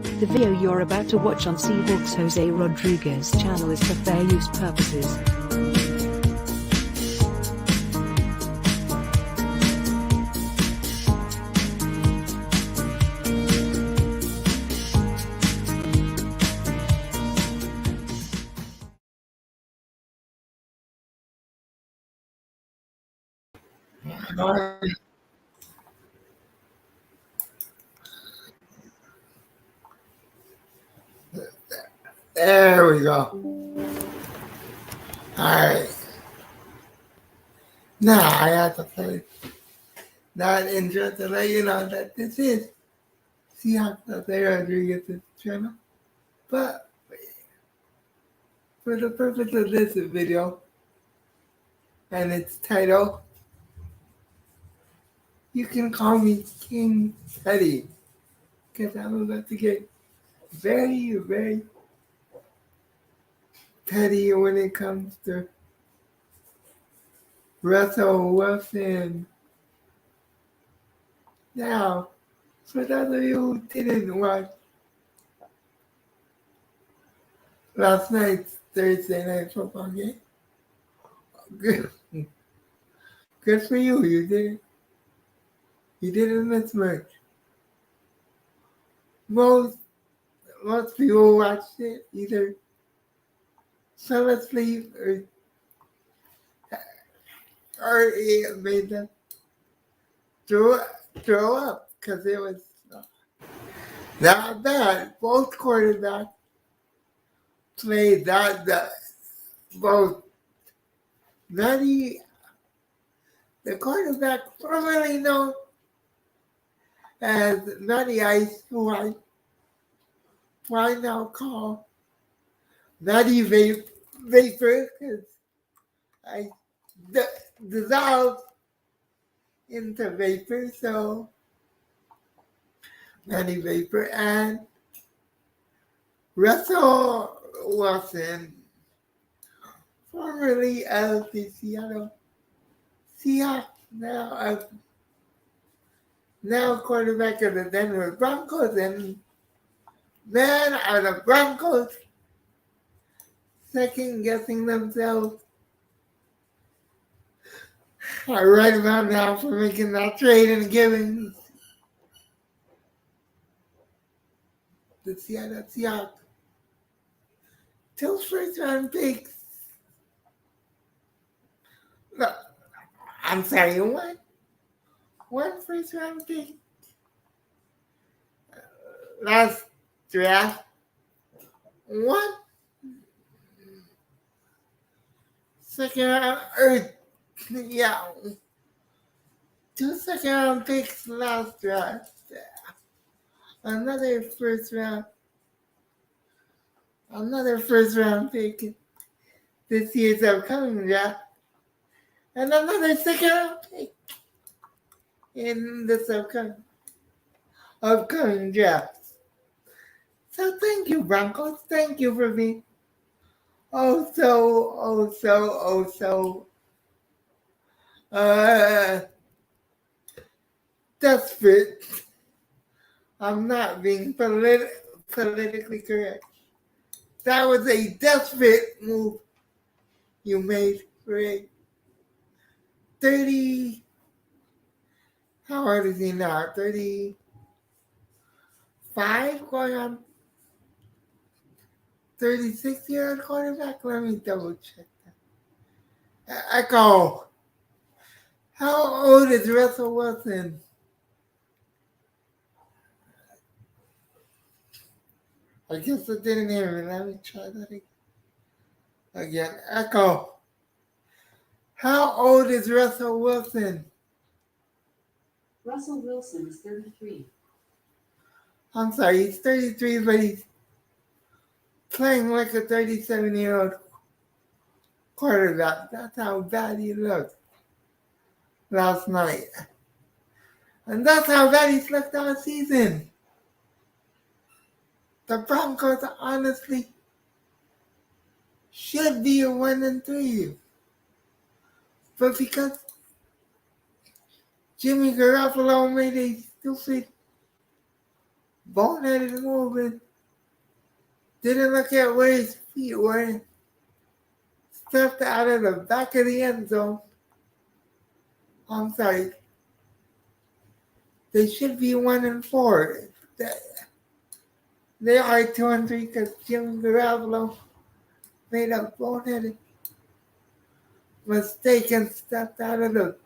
The video you're about to watch on Seahawks Jose Rodriguez channel is for fair use purposes. There we go. Alright. Now I have to play that intro to let you know that this is Seahawks Jose Rodriguez's channel. But for the purpose of this video and its title, you can call me King Teddy, because I'm about to get very, very petty when it comes to Russel Wilson. Now, for those of you who didn't watch last night's Thursday night football game, good for you. You didn't miss much. Most people watched it either fell asleep or it made them throw up because it was not bad. Both quarterbacks played that both Nutty, the quarterback formerly known as Nutty Ice, who I now call Nutty Vapor, because I dissolved into vapor, so Nutty Vapor, and Russel Wilson, formerly of the Seattle Seahawks, now quarterback of the Denver Broncos, and man, are the Broncos second guessing themselves right about now for making that trade and giving the Seattle Seahawks two first-round picks. No, I'm sorry, one first-round pick last draft, one second round, two second-round picks last draft, another first-round pick this year's upcoming draft, and another second-round pick in this upcoming draft. So thank you, Broncos. Thank you for being so desperate. I'm not being politically correct. That was a desperate move you made for a 30, how old is he now? 35, going on 36-year-old quarterback? Let me double check that. Echo. How old is Russell Wilson? I guess it didn't hear me. Let me try that again. Echo. How old is Russell Wilson? Russell Wilson is 33. I'm sorry, he's 33, but he's playing like a 37-year-old quarterback. That's how bad he looked last night. And that's how bad he's looked all season. The Broncos honestly should be a 1-3. But because Jimmy Garoppolo made a stupid boneheaded movement. Didn't look at where his feet were. Stepped out of the back of the end zone. I'm sorry. They should be 1-4. They are 2-3 because Jimmy Garoppolo made a boneheaded mistake and stepped out of the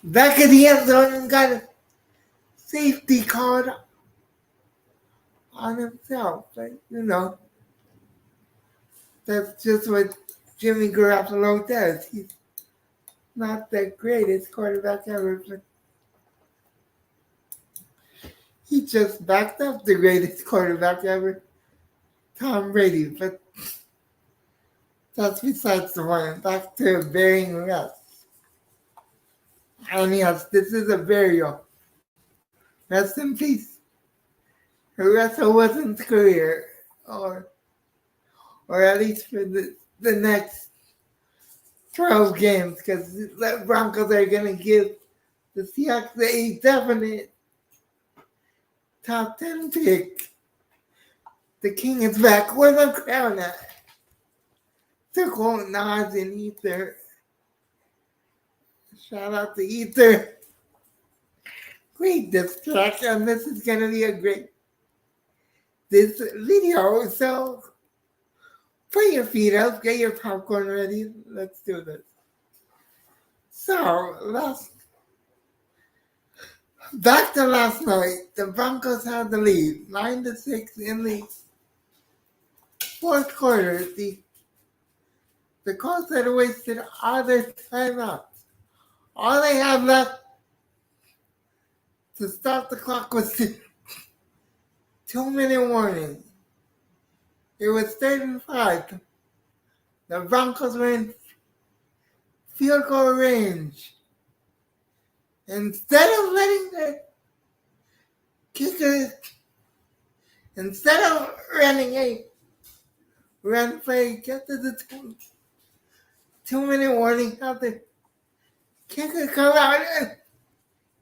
back of the end zone and got a safety called on himself. But, that's just what Jimmy Garoppolo does. He's not the greatest quarterback ever, but he just backed up the greatest quarterback ever, Tom Brady. But that's besides the point. Back to burying Russ. And yes, this is a burial. Rest in peace. Russell Wilson's career, or at least for the next 12 games, because the Broncos are going to give the Seahawks a definite top 10 pick. The king is back. Where's the crown at? To quote Nas and Ether. Shout out to Ether. Great this track, and this is going to be a great this video. So put your feet up, get your popcorn ready. Let's do this. So back to last night, the Broncos had the lead, 9-6 in the fourth quarter. The Colts had wasted all their timeouts. All they had left to stop the clock was the 2-minute warning. It was 3rd and 5. The Broncos were in field goal range. Instead of letting the kicker, instead of running a run play, get to the 2-minute warning, have the kicker come out and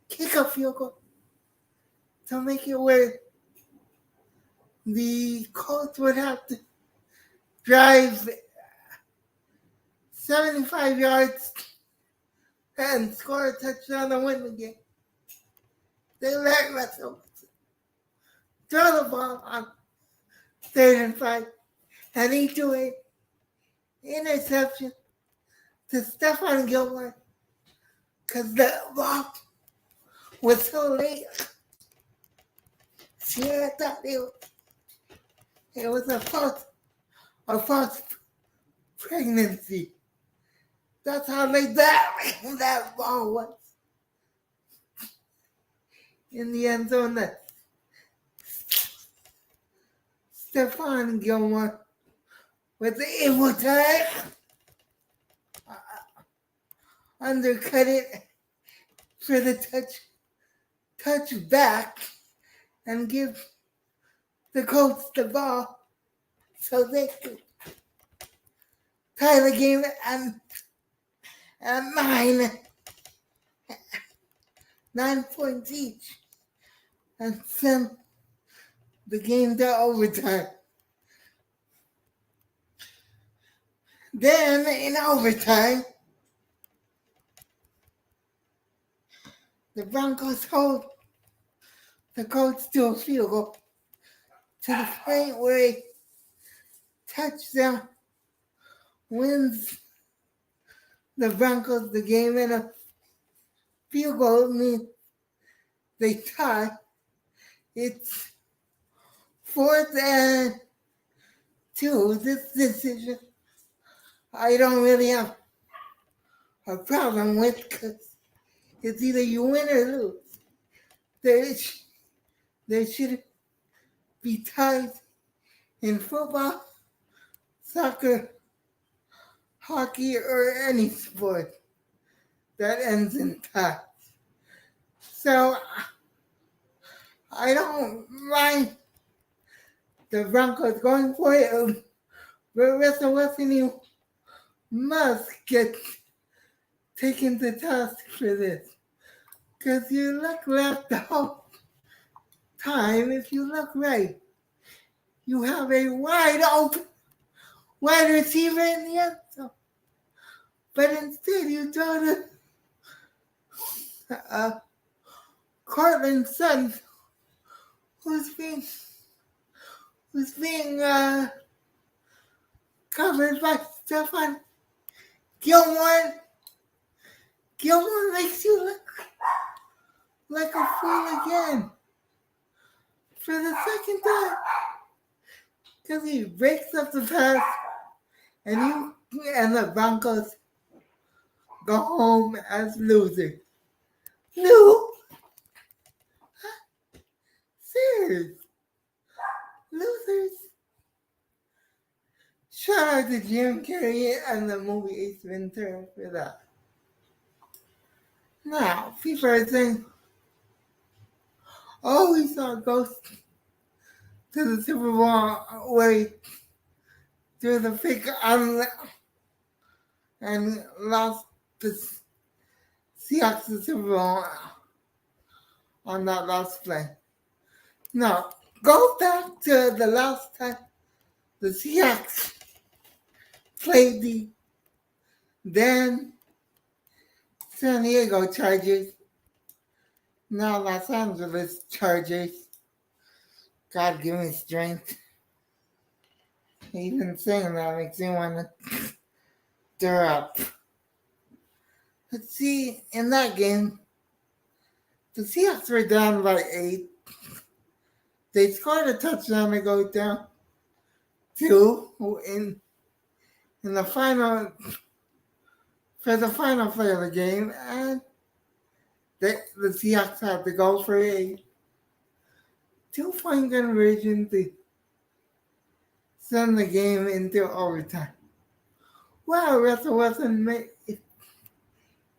kick a field goal to make it where the Colts would have to drive 75 yards and score a touchdown to win the game. They let Russel Wilson throw the ball on 3rd and 5, and he threw an interception to Stephon Gilmore because the ball was so late. Sierra thought it was a false pregnancy. That's how late that ball was in the end zone. That Stephon Gilmore was able to undercut it for the touchback and give the Colts the ball so they could tie the game at 9 points each and send the game to overtime. Then in overtime, the Broncos hold the Colts to a field goal to the point where a touchdown wins the Broncos the game, and a field goal means they tie. It's 4th and 2. This decision I don't really have a problem with because it's either you win or lose. There should be ties in football, soccer, hockey, or any sport that ends in ties. So I don't mind the Broncos going for it, but Russell Wilson, you must get taken to task for this, because you look left out time, if you look right, you have a wide open wide receiver in the end zone. But instead, you throw to Cortland Sutton, who's being covered by Stephon Gilmore. Gilmore makes you look like a fool again for the second time because he breaks up the pass and the Broncos go home as losers. No, serious losers. Shout out to Jim Carrey and the movie Ace Ventura for that. Now, people are saying, oh, we saw a ghost to the Super Bowl where he threw the pick on and lost the Seahawks the Super Bowl on that last play. Now, go back to the last time the Seahawks played the then San Diego Chargers, now Los Angeles Chargers. God give me strength. Even saying that makes me want to throw up. Let's see, in that game, the Seahawks were down by 8. They scored a touchdown to go down 2 in the final, for the final play of the game, and the Seahawks had to go for a 2-point conversion to send the game into overtime. Wow, Russel Wilson made it.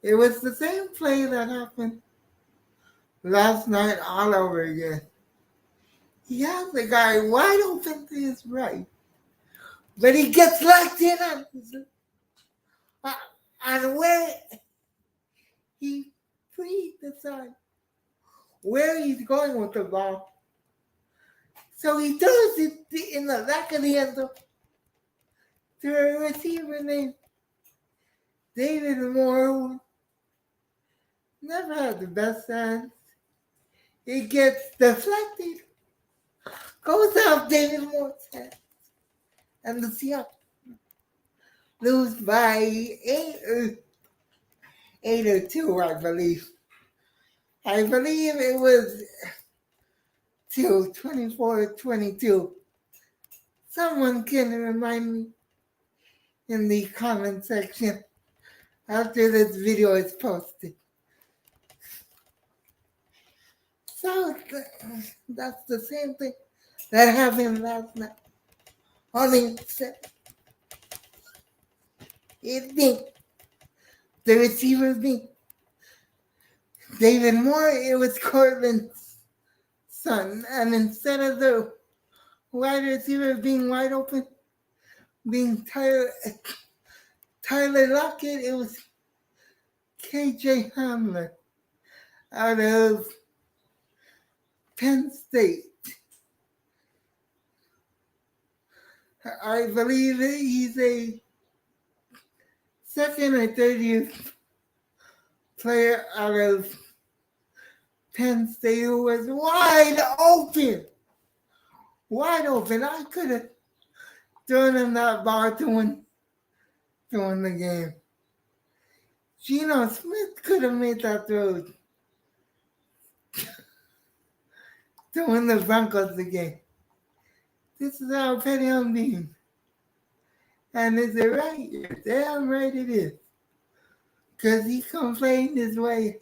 It was the same play that happened last night all over again. He has the guy wide open to his right, but he gets locked in on where he pre-decides where he's going with the ball. So he throws it in the back of the end zone to a receiver named David Moore, who never had the best hands. It gets deflected, goes off David Moore's head, and the Seahawks lose by 8 or 2, I believe. I believe it was 24-22. Someone can remind me in the comment section after this video is posted. So that's the same thing that happened last night. Only except it being the receiver being David Moore, it was Cortland's son. And instead of the wide receiver being wide open, being Tyler Lockett, it was KJ Hamler out of Penn State. I believe he's a second or third year player out of Penn State who was wide open. I could have thrown him that ball to win the game. Geno Smith could have made that throw to win the Broncos the game. This is how petty I'm being. And is it right? You're damn right it is. Because he complained his way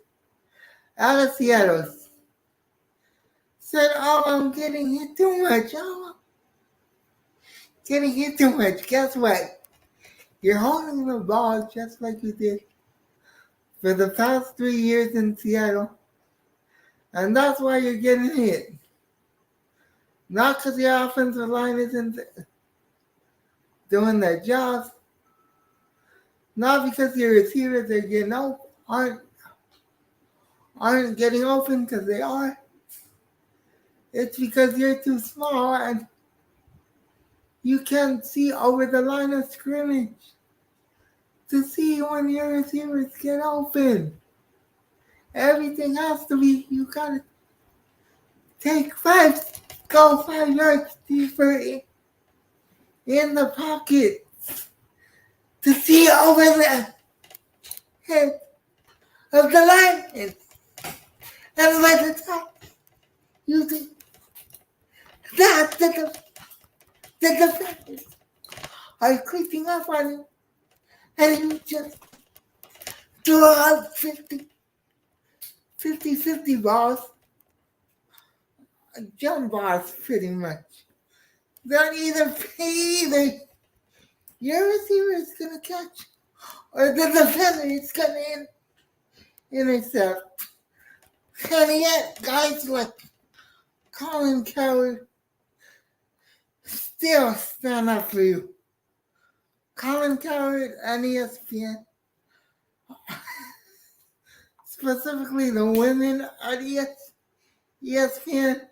out of Seattle. Said, oh, I'm getting hit too much. Getting hit too much. Guess what? You're holding the ball just like you did for the past 3 years in Seattle. And that's why you're getting hit. Not because your offensive line isn't doing their job. Not because your receivers are getting aren't getting open, because they are. It's because you're too small and you can't see over the line of scrimmage to see when your receivers get open. Everything has to be, you gotta go 5 yards deeper in the pocket to see over the head of the line. And by the time you think that the defenders are creeping up on you, and you just throw out 50 balls, jump balls pretty much. Then either your receiver is going to catch or the defender is going to intercept. And yet, guys like Colin Coward still stand up for you. Colin Coward and ESPN, specifically the women at ESPN,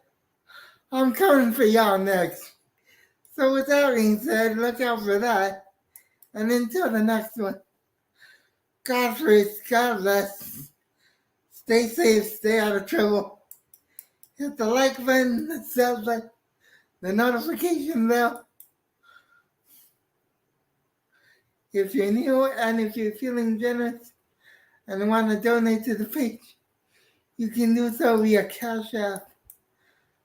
I'm coming for y'all next. So with that being said, look out for that. And until the next one, God first, God bless. Stay safe, stay out of trouble. Hit the like button, the sub button, the notification bell. If you're new and if you're feeling generous and want to donate to the page, you can do so via Cash App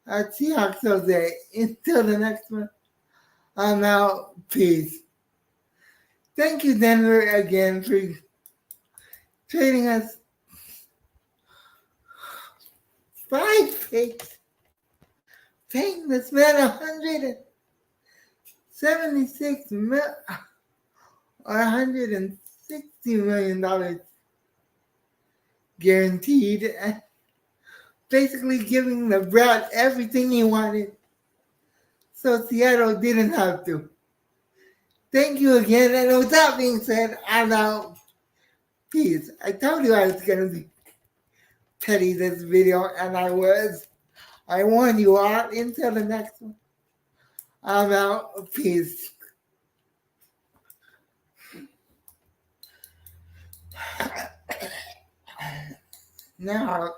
at Seahawks Jose. Until the next one, I'm out. Peace. Thank you, Denver, again for trading us 5 picks, paying this man $176 or $160 million guaranteed, and basically giving the Brat everything he wanted, so Seattle didn't have to. Thank you again, and with that being said, I'm out. Peace. I told you I was going to be petty this video, and I was. I warned you all. Until the next one, I'm out. Peace. Now,